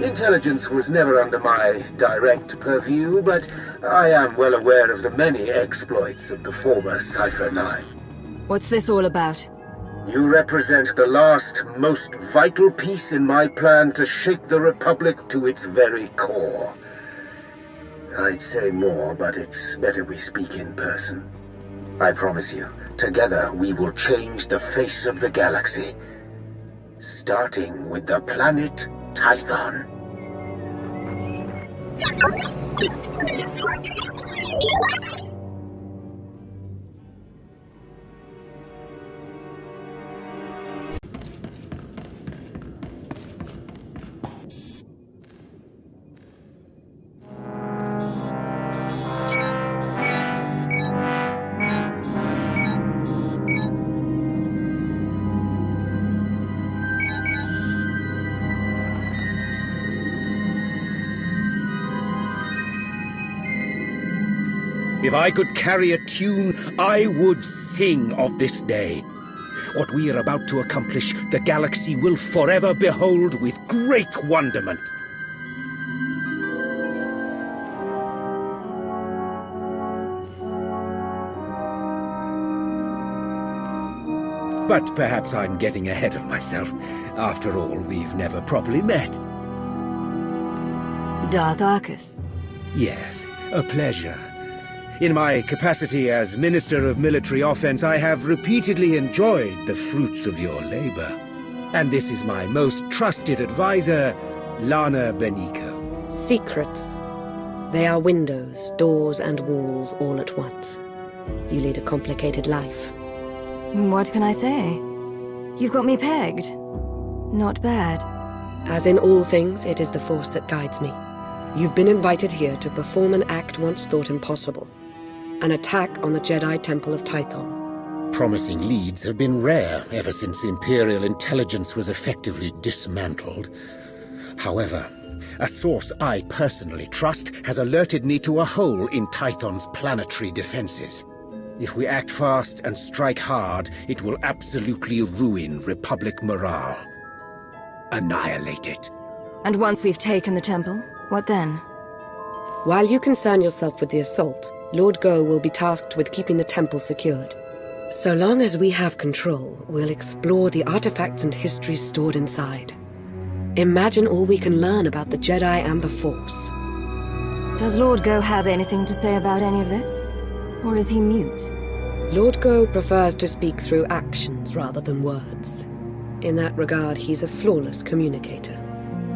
Intelligence was never under my direct purview, but I am well aware of the many exploits of the former Cypher 9. What's this all about? You represent the last, most vital piece in my plan to shake the Republic to its very core. I'd say more, but it's better we speak in person. I promise you, together we will change the face of the galaxy. Starting with the planet Tython. If I could carry a tune, I would sing of this day. What we are about to accomplish, the galaxy will forever behold with great wonderment. But perhaps I'm getting ahead of myself. After all, we've never properly met. Darth Arcus. Yes, a pleasure. In my capacity as Minister of Military Offense, I have repeatedly enjoyed the fruits of your labor. And this is my most trusted advisor, Lana Benico. Secrets. They are windows, doors, and walls all at once. You lead a complicated life. What can I say? You've got me pegged. Not bad. As in all things, it is the Force that guides me. You've been invited here to perform an act once thought impossible. An attack on the Jedi Temple of Tython. Promising leads have been rare ever since Imperial intelligence was effectively dismantled. However, a source I personally trust has alerted me to a hole in Tython's planetary defenses. If we act fast and strike hard, it will absolutely ruin Republic morale. Annihilate it. And once we've taken the temple, what then? While you concern yourself with the assault, Lord Go will be tasked with keeping the temple secured. So long as we have control, we'll explore the artifacts and histories stored inside. Imagine all we can learn about the Jedi and the Force. Does Lord Go have anything to say about any of this? Or is he mute? Lord Go prefers to speak through actions rather than words. In that regard, he's a flawless communicator.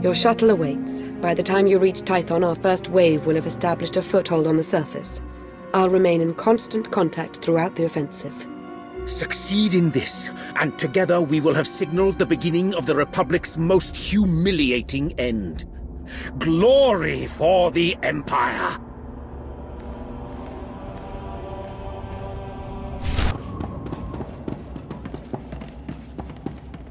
Your shuttle awaits. By the time you reach Tython, our first wave will have established a foothold on the surface. I'll remain in constant contact throughout the offensive. Succeed in this, and together we will have signaled the beginning of the Republic's most humiliating end. Glory for the Empire!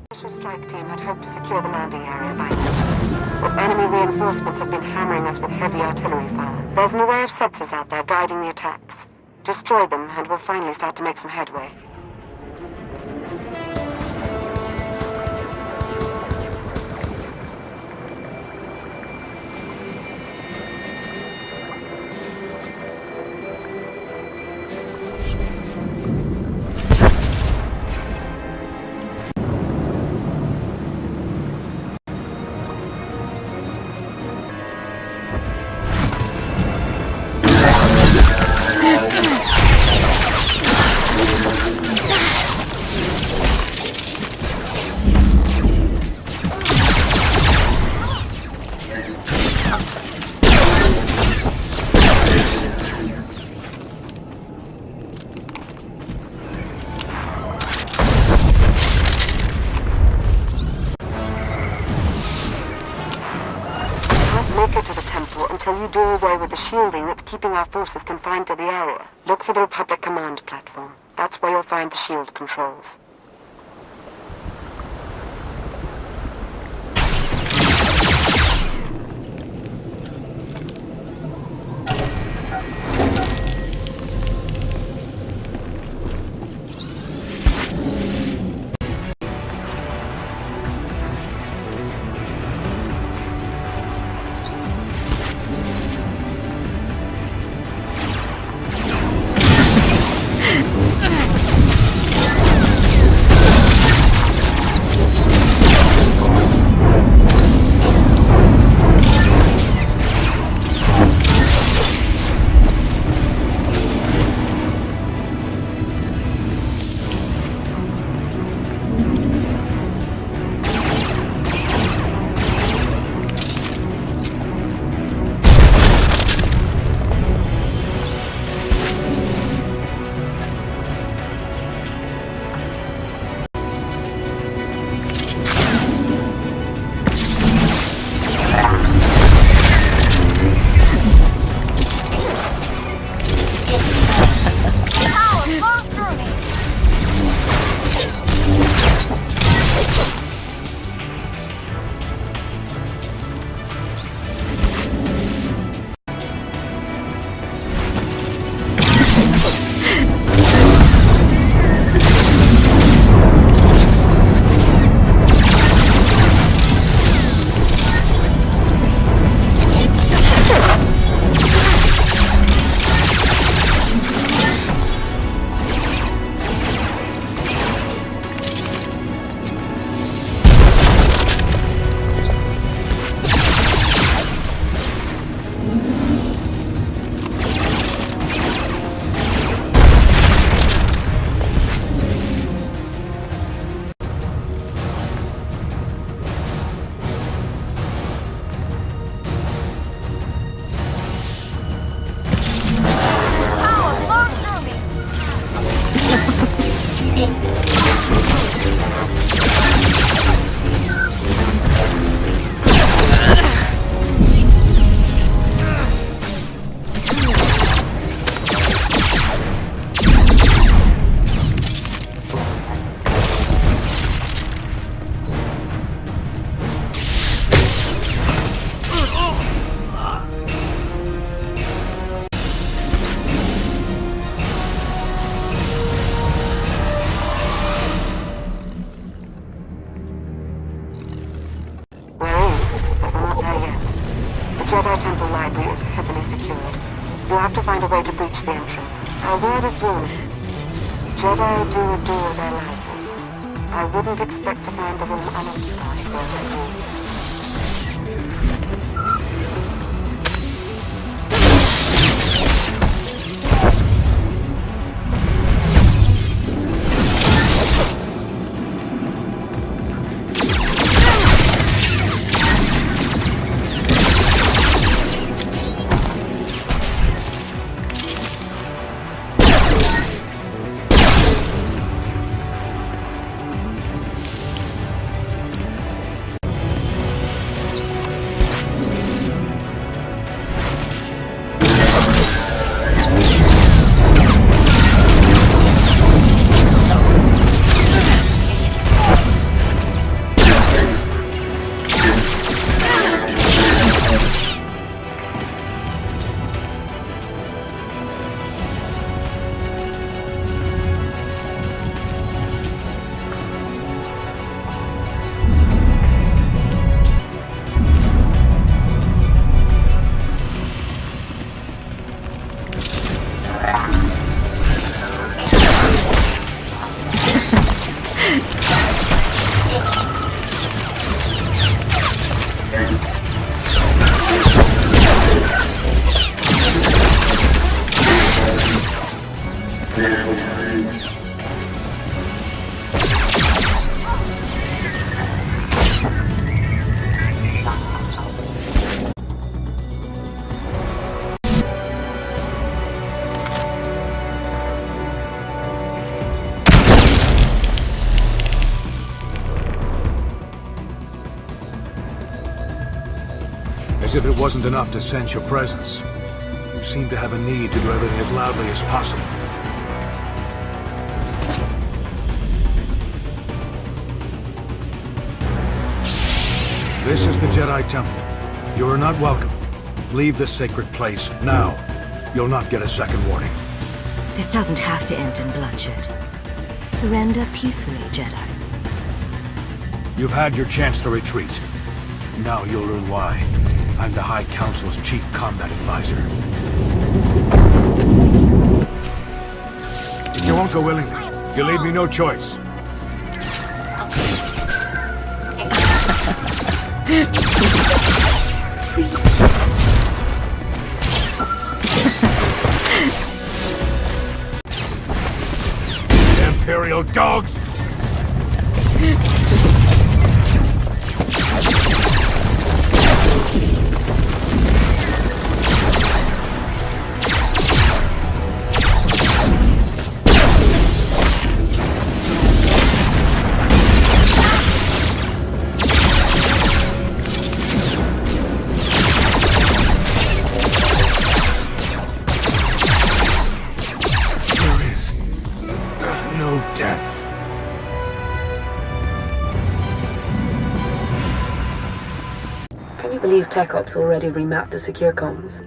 The strike team had hoped to secure the landing area by now, but enemy reinforcements have been hammering us with heavy artillery fire. There's an array of sensors out there guiding the attacks. Destroy them, and we'll finally start to make some headway. Make it to the temple until you do away with the shielding that's keeping our forces confined to the area. Look for the Republic command platform. That's where you'll find the shield controls. You'll have to find a way to breach the entrance. A word of warning. Jedi do adore their libraries. I wouldn't expect to find the room unoccupied while they do. As if it wasn't enough to sense your presence, you seem to have a need to do everything as loudly as possible. This is the Jedi Temple. You are not welcome. Leave this sacred place now. You'll not get a second warning. This doesn't have to end in bloodshed. Surrender peacefully, Jedi. You've had your chance to retreat. Now you'll learn why. I'm the High Council's chief combat advisor. You won't go willingly. You leave me no choice. Imperial dogs! I believe Tech Ops already remapped the secure comms.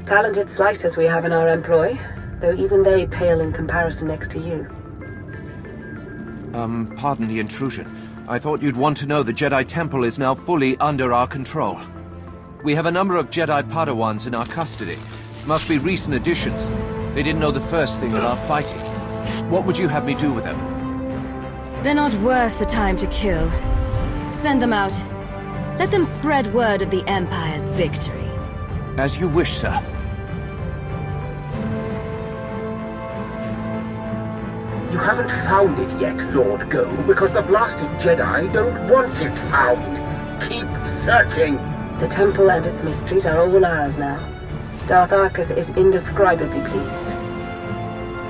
Talented slicers we have in our employ, though even they pale in comparison next to you. Pardon the intrusion. I thought you'd want to know the Jedi Temple is now fully under our control. We have a number of Jedi Padawans in our custody. Must be recent additions. They didn't know the first thing about fighting. What would you have me do with them? They're not worth the time to kill. Send them out. Let them spread word of the Empire's victory. As you wish, sir. You haven't found it yet, Lord Go, because the blasted Jedi don't want it found. Keep searching. The temple and its mysteries are all ours now. Darth Arcus is indescribably pleased.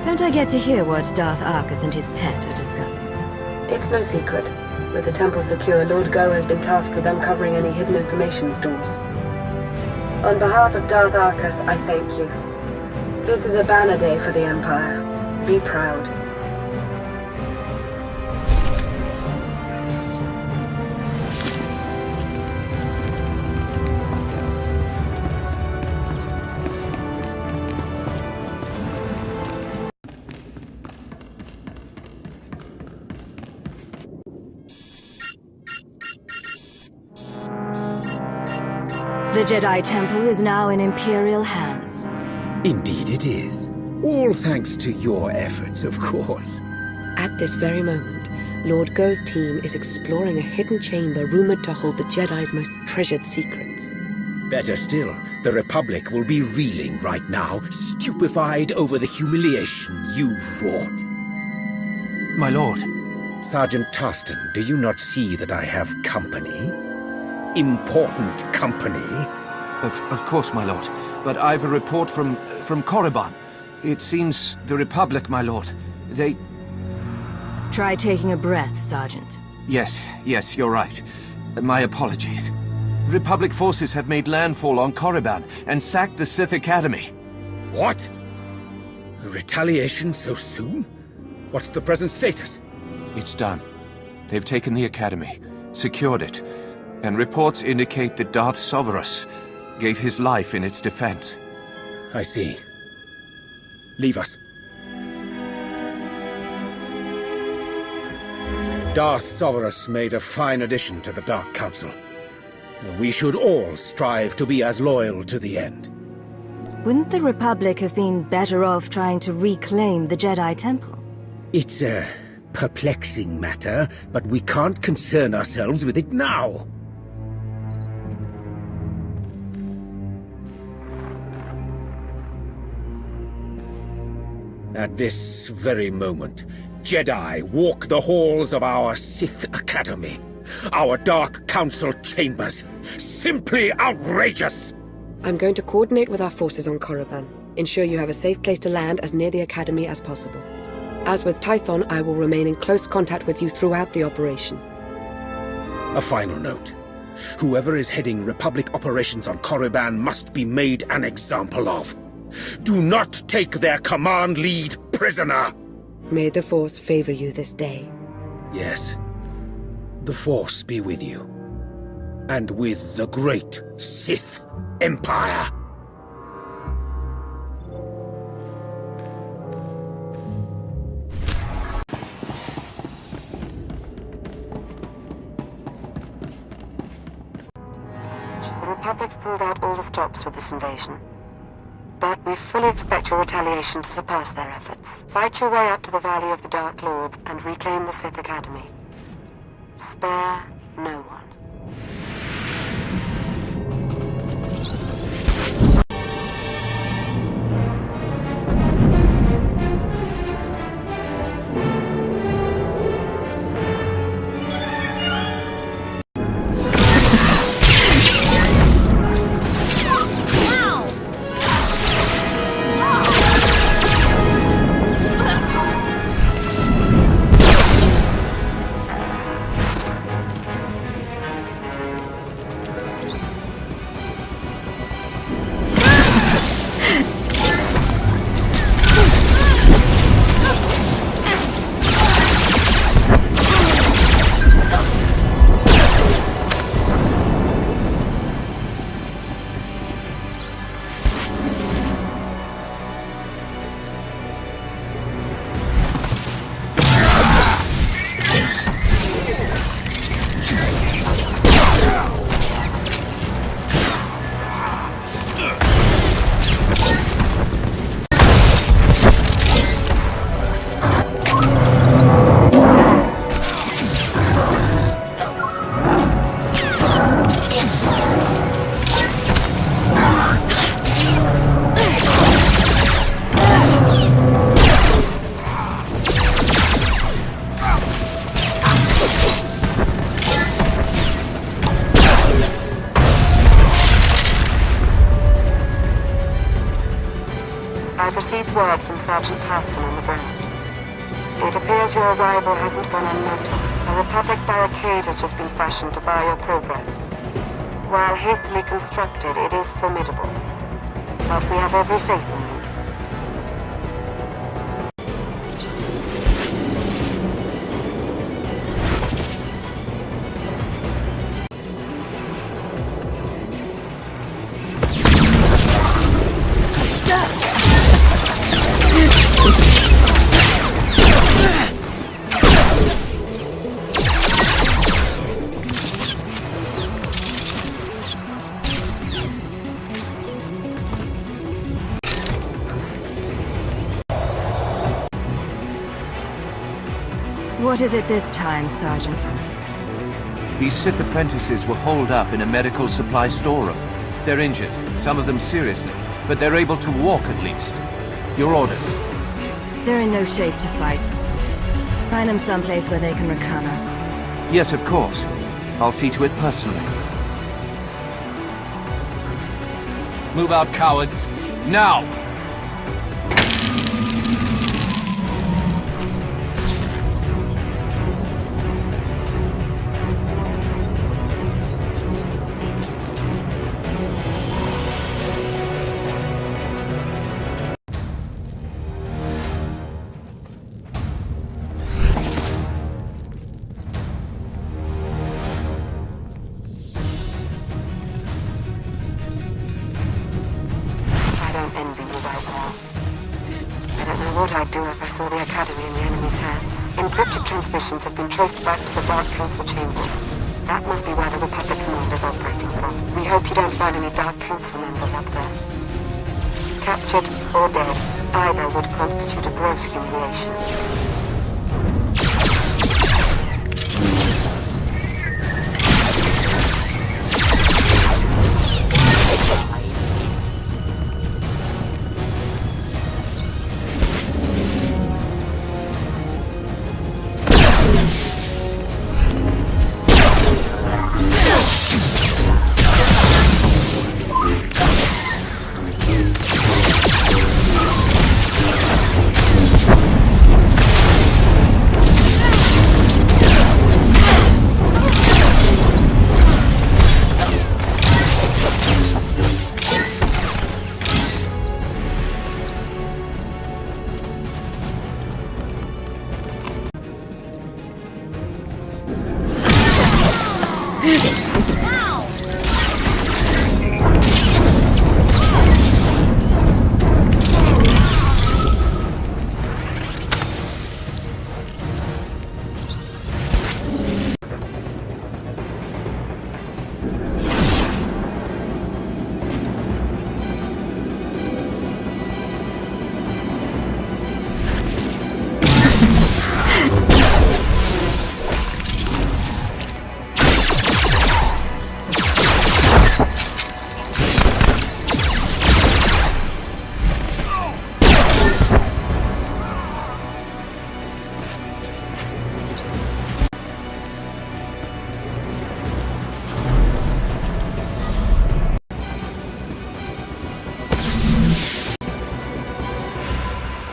Don't I get to hear what Darth Arcus and his pet are discussing? It's no secret. With the temple secure, Lord Go has been tasked with uncovering any hidden information stores. On behalf of Darth Arcus, I thank you. This is a banner day for the Empire. Be proud. The Jedi Temple is now in Imperial hands. Indeed it is. All thanks to your efforts, of course. At this very moment, Lord Go's team is exploring a hidden chamber rumored to hold the Jedi's most treasured secrets. Better still, the Republic will be reeling right now, stupefied over the humiliation you've wrought. My lord. Sergeant Tarston, do you not see that I have company? Important company? Of course, my lord. But I've a report from Korriban. It seems the Republic, my lord. They... Try taking a breath, Sergeant. Yes, you're right. My apologies. Republic forces have made landfall on Korriban and sacked the Sith Academy. What? A retaliation so soon? What's the present status? It's done. They've taken the Academy, secured it, and reports indicate that Darth Sovereign gave his life in its defense. I see. Leave us. Darth Sovereign made a fine addition to the Dark Council. We should all strive to be as loyal to the end. Wouldn't the Republic have been better off trying to reclaim the Jedi Temple? It's a perplexing matter, but we can't concern ourselves with it now. At this very moment, Jedi walk the halls of our Sith Academy, our Dark Council chambers. Simply outrageous! I'm going to coordinate with our forces on Korriban. Ensure you have a safe place to land as near the Academy as possible. As with Tython, I will remain in close contact with you throughout the operation. A final note. Whoever is heading Republic operations on Korriban must be made an example of. Do not take their command lead prisoner! May the Force favor you this day. Yes. The Force be with you. And with the great Sith Empire. The Republic's pulled out all the stops for this invasion. But we fully expect your retaliation to surpass their efforts. Fight your way up to the Valley of the Dark Lords and reclaim the Sith Academy. Spare no one. I've received word from Sergeant Tarston on the ground. It appears your arrival hasn't gone unnoticed. A Republic barricade has just been fashioned to bar your progress. While hastily constructed, it is formidable. But we have every faith in you. What is it this time, Sergeant? These Sith apprentices were holed up in a medical supply storeroom. They're injured, some of them seriously, but they're able to walk at least. Your orders? They're in no shape to fight. Find them someplace where they can recover. Yes, of course. I'll see to it personally. Move out, cowards. Now! I don't envy you right now. I don't know what I'd do if I saw the Academy in the enemy's hands. Encrypted transmissions have been traced back to the Dark Council chambers. That must be where the Republic command is operating from. We hope you don't find any Dark Council members up there. Captured or dead, either would constitute a gross humiliation.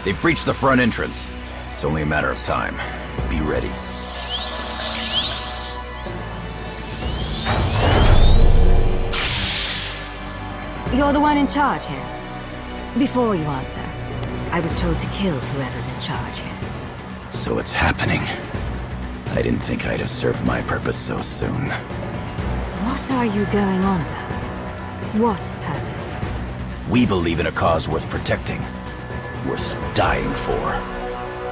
They've breached the front entrance. It's only a matter of time. Be ready. You're the one in charge here. Before you answer, I was told to kill whoever's in charge here. So it's happening. I didn't think I'd have served my purpose so soon. What are you going on about? What purpose? We believe in a cause worth protecting. Worth dying for.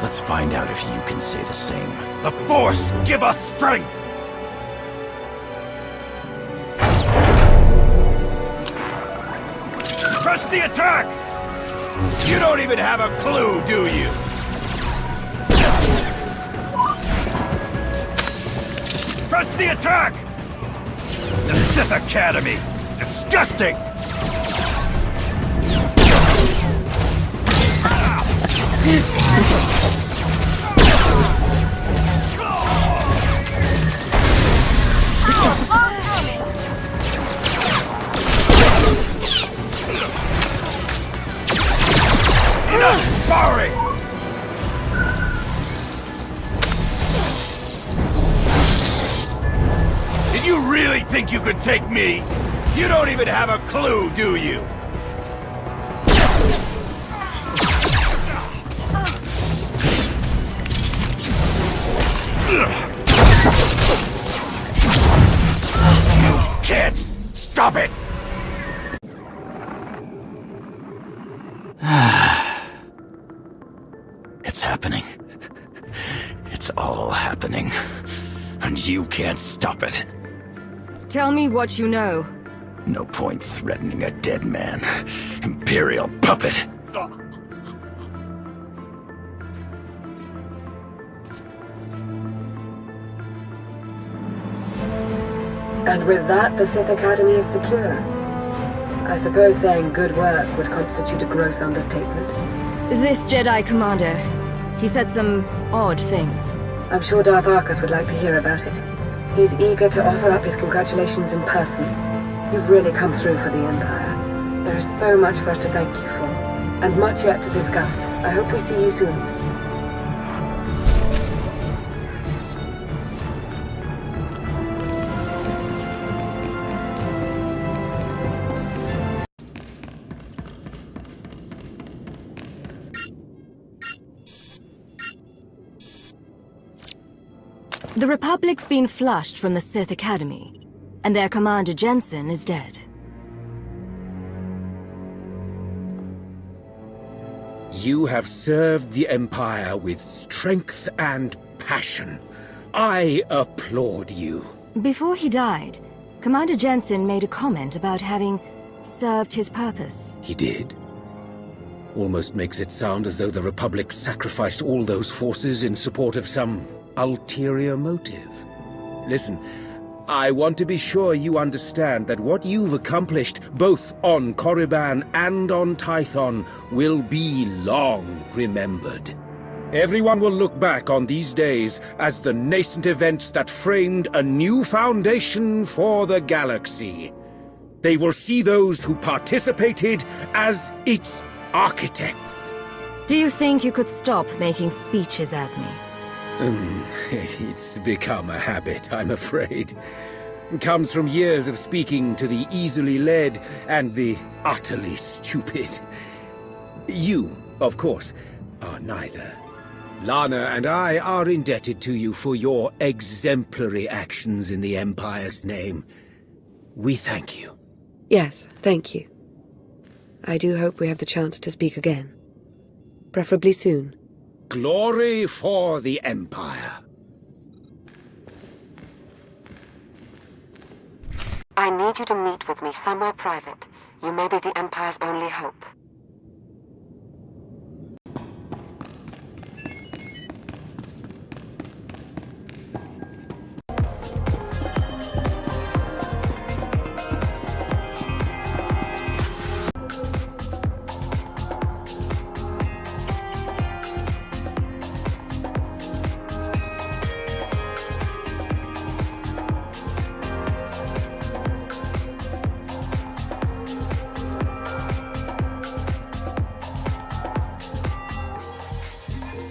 Let's find out if you can say the same. The Force, give us strength! Press the attack! You don't even have a clue, do you? Press the attack! The Sith Academy! Disgusting! Enough sparring! Did you really think you could take me? You don't even have a clue, do you? You can't stop it! It's happening. It's all happening. And you can't stop it. Tell me what you know. No point threatening a dead man. Imperial puppet! And with that, the Sith Academy is secure. I suppose saying good work would constitute a gross understatement. This Jedi Commander, he said some odd things. I'm sure Darth Arcus would like to hear about it. He's eager to offer up his congratulations in person. You've really come through for the Empire. There is so much for us to thank you for, and much yet to discuss. I hope we see you soon. The Republic's been flushed from the Sith Academy, and their commander Jensen is dead. You have served the Empire with strength and passion. I applaud you. Before he died, Commander Jensen made a comment about having served his purpose. He did? Almost makes it sound as though the Republic sacrificed all those forces in support of some ulterior motive. Listen, I want to be sure you understand that what you've accomplished, both on Korriban and on Tython, will be long remembered. Everyone will look back on these days as the nascent events that framed a new foundation for the galaxy. They will see those who participated as its architects. Do you think you could stop making speeches at me? It's become a habit, I'm afraid. It comes from years of speaking to the easily led and the utterly stupid. You, of course, are neither. Lana and I are indebted to you for your exemplary actions in the Empire's name. We thank you. Yes, thank you. I do hope we have the chance to speak again. Preferably soon. Glory for the Empire. I need you to meet with me somewhere private. You may be the Empire's only hope.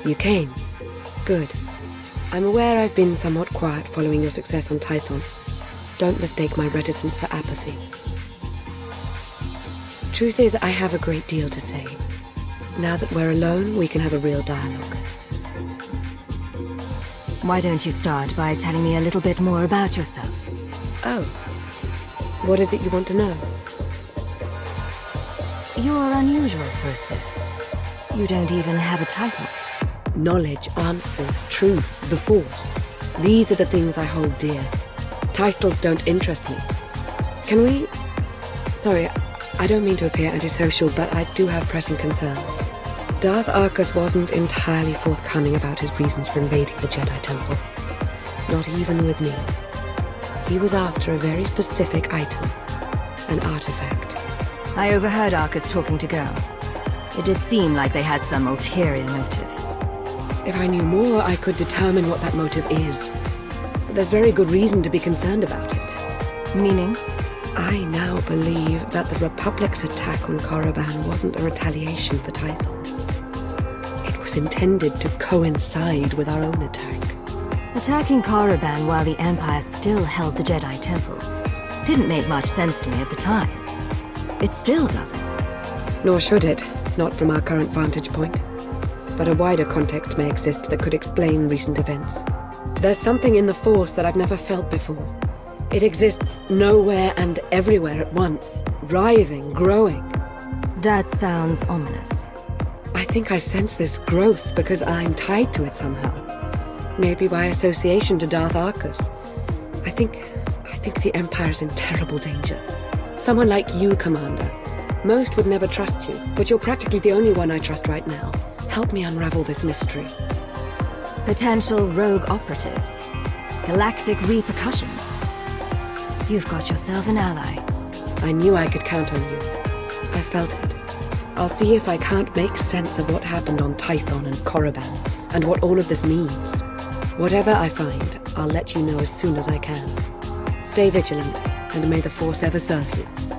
You came. Good. I'm aware I've been somewhat quiet following your success on Tython. Don't mistake my reticence for apathy. Truth is, I have a great deal to say. Now that we're alone, we can have a real dialogue. Why don't you start by telling me a little bit more about yourself? Oh. What is it you want to know? You're unusual for a Sith. You don't even have a title. Knowledge, answers, truth, the Force. These are the things I hold dear. Titles don't interest me. Can we... Sorry, I don't mean to appear antisocial, but I do have pressing concerns. Darth Arcus wasn't entirely forthcoming about his reasons for invading the Jedi Temple. Not even with me. He was after a very specific item. An artifact. I overheard Arcus talking to Girl. It did seem like they had some ulterior motive. If I knew more, I could determine what that motive is. There's very good reason to be concerned about it. Meaning? I now believe that the Republic's attack on Korriban wasn't a retaliation for Tython. It was intended to coincide with our own attack. Attacking Korriban while the Empire still held the Jedi Temple didn't make much sense to me at the time. It still doesn't. Nor should it, not from our current vantage point. But a wider context may exist that could explain recent events. There's something in the Force that I've never felt before. It exists nowhere and everywhere at once, writhing, growing. That sounds ominous. I think I sense this growth because I'm tied to it somehow. Maybe by association to Darth Arcus. I think the Empire's in terrible danger. Someone like you, Commander. Most would never trust you, but you're practically the only one I trust right now. Help me unravel this mystery. Potential rogue operatives. Galactic repercussions. You've got yourself an ally. I knew I could count on you. I felt it. I'll see if I can't make sense of what happened on Tython and Korriban, and what all of this means. Whatever I find, I'll let you know as soon as I can. Stay vigilant, and may the Force ever serve you.